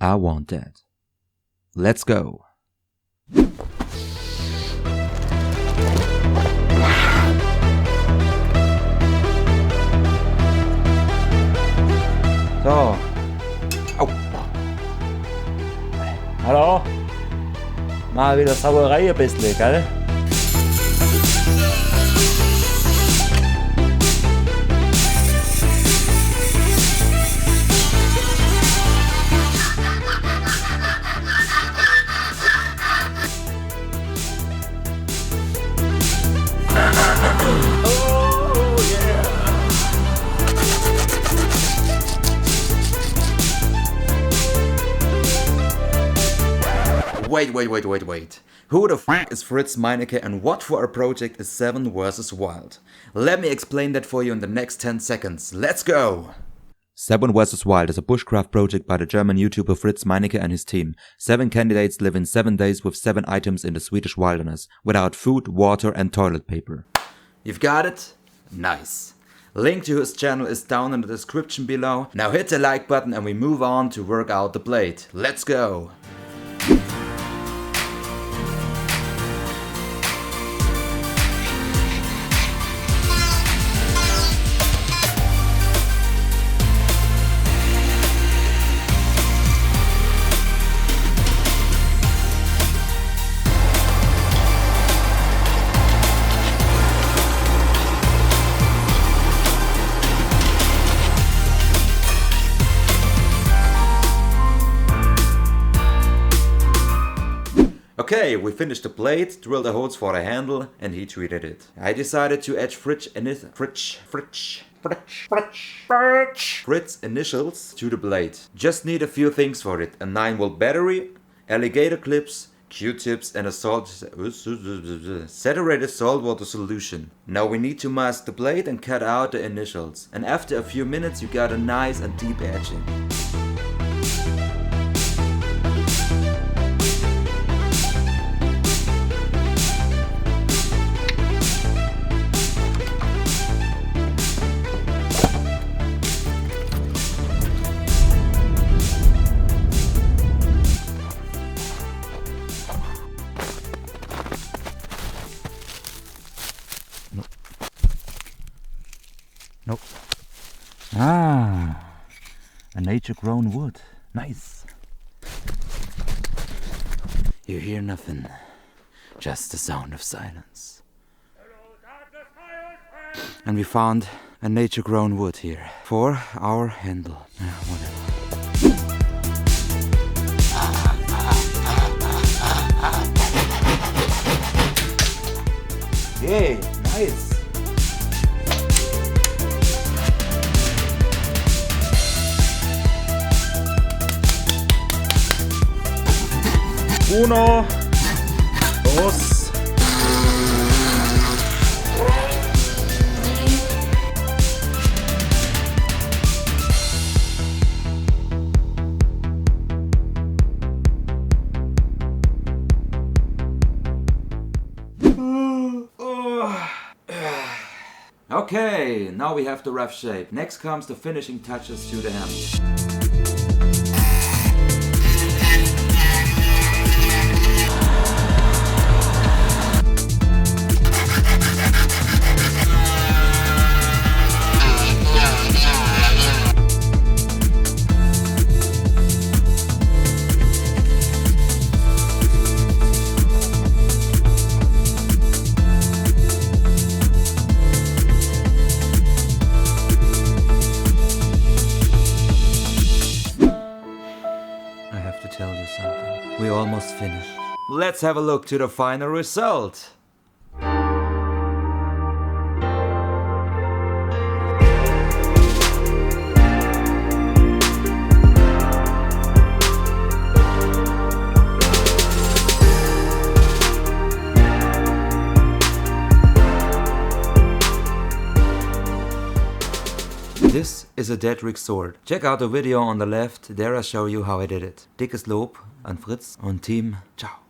I want that. Let's go. So. Au. Hallo? Mal wieder Sauerei ein bisschen, gell? Wait. Who the f is Fritz Meinecke and what for a project is 7 vs. Wild? Let me explain that for you in the next 10 seconds. Let's go! 7 vs. Wild is a bushcraft project by the German YouTuber Fritz Meinecke and his team. 7 candidates live in 7 days with 7 items in the Swedish wilderness, without food, water and toilet paper. You've got it? Nice. Link to his channel is down in the description below. Now hit the like button and we move on to work out the blade. Let's go! Okay, we finished the blade, drilled the holes for the handle and heat treated it. I decided to add Fritz initials to the blade. Just need a few things for it. A 9-volt battery, alligator clips, Q-tips and a saturated saltwater solution. Now we need to mask the blade and cut out the initials. And after a few minutes you got a nice and deep edging. Nope. Ah, a nature-grown wood. Nice. You hear nothing, just the sound of silence. And we found a nature-grown wood here for our handle. Whatever. Yay, nice. Uno, dos. Okay, now we have the rough shape. Next comes the finishing touches to the handle. Tell you something. We almost finished. Let's have a look to the final result. This is a daedric sword. Check out the video on the left, there I show you how I did it. Dickes Lob an Fritz und Team. Ciao.